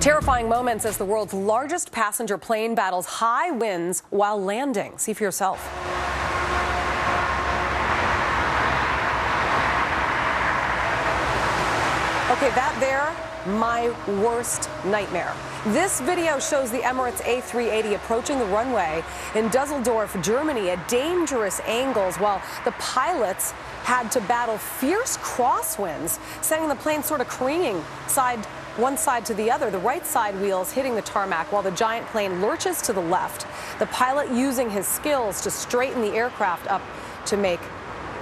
Terrifying moments as the world's largest passenger plane battles high winds while landing. See for yourself. Okay, that there, my worst nightmare. This video shows the Emirates A380 approaching the runway in Dusseldorf, Germany at dangerous angles while the pilots had to battle fierce crosswinds, sending the plane sort of careening one side to the other, the right side wheels hitting the tarmac while the giant plane lurches to the left. The pilot using his skills to straighten the aircraft up to make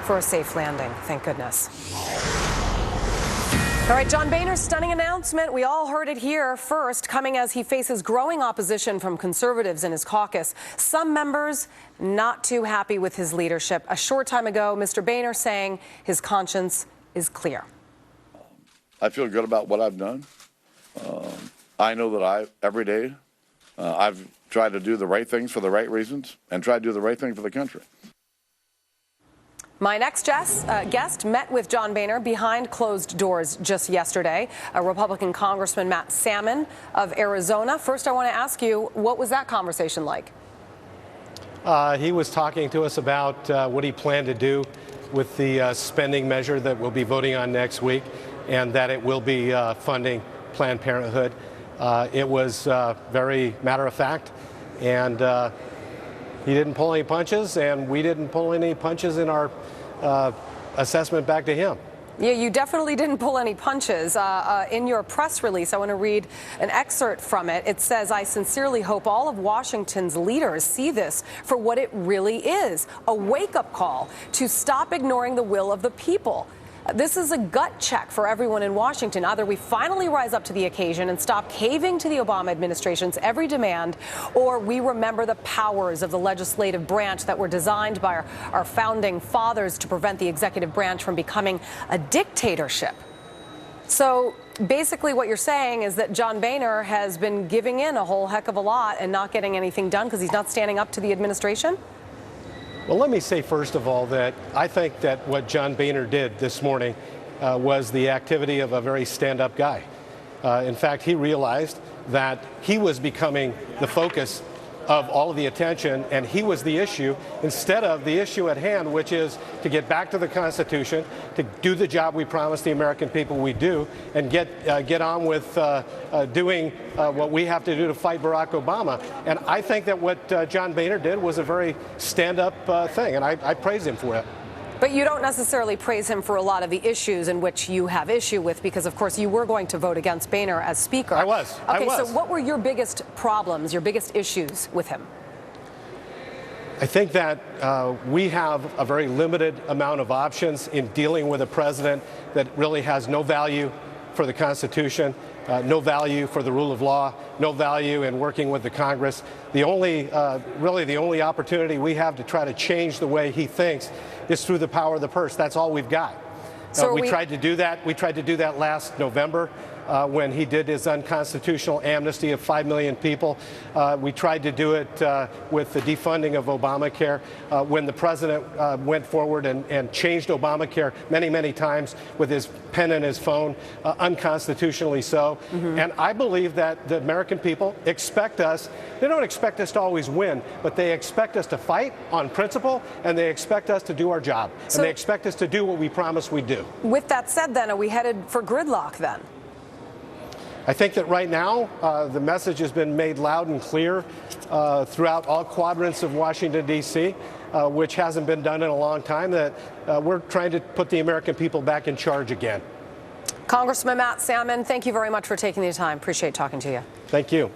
for a safe landing. Thank goodness. All right, John Boehner's stunning announcement. We all heard it here first, coming as he faces growing opposition from conservatives in his caucus. Some members not too happy with his leadership. A short time ago, Mr. Boehner saying his conscience is clear. I feel good about what I've done. I know that every day, I've tried to do the right things for the right reasons and try to do the right thing for the country. My next guest met with John Boehner behind closed doors just yesterday. Republican Congressman Matt Salmon of Arizona. First, I want to ask you, what was that conversation like? He was talking to us about what he planned to do with the spending measure that we'll be voting on next week, and that it will be funding Planned Parenthood. It was very matter of fact, and he didn't pull any punches, and we didn't pull any punches in our assessment back to him. Yeah, you definitely didn't pull any punches. In your press release, I want to read an excerpt from it. It says, "I sincerely hope all of Washington's leaders see this for what it really is, a wake-up call to stop ignoring the will of the people. This is a gut check for everyone in Washington. Either we finally rise up to the occasion and stop caving to the Obama administration's every demand, or we remember the powers of the legislative branch that were designed by our founding fathers to prevent the executive branch from becoming a dictatorship." So basically what you're saying is that John Boehner has been giving in a whole heck of a lot and not getting anything done because he's not standing up to the administration? Well, let me say, first of all, that I think that what John Boehner did this morning was the activity of a very stand-up guy. In fact, he realized that he was becoming the focus of all of the attention, and he was the issue instead of the issue at hand, which is to get back to the Constitution, to do the job we promised the American people we do, and get on with doing what we have to do to fight Barack Obama. And I think that what John Boehner did was a very stand-up thing, and I praise him for it. But you don't necessarily praise him for a lot of the issues in which you have issue with, because, of course, you were going to vote against Boehner as Speaker. I was. Okay, so what were your biggest problems, your biggest issues with him? I think that we have a very limited amount of options in dealing with a president that really has no value for the Constitution, no value for the rule of law, no value in working with the Congress. Really the only opportunity we have to try to change the way he thinks is through the power of the purse. That's all we've got. So we tried to do that. We tried to do that last November when he did his unconstitutional amnesty of 5 million people. We tried to do it with the defunding of Obamacare when the president went forward and changed Obamacare many, many times with his pen and his phone, unconstitutionally so. Mm-hmm. And I believe that the American people expect us, they don't expect us to always win, but they expect us to fight on principle, and they expect us to do our job. And they expect us to do what we promise we do. With that said, then, are we headed for gridlock then? I think that right now the message has been made loud and clear throughout all quadrants of Washington, D.C., which hasn't been done in a long time, that we're trying to put the American people back in charge again. Congressman Matt Salmon, thank you very much for taking the time. Appreciate talking to you. Thank you.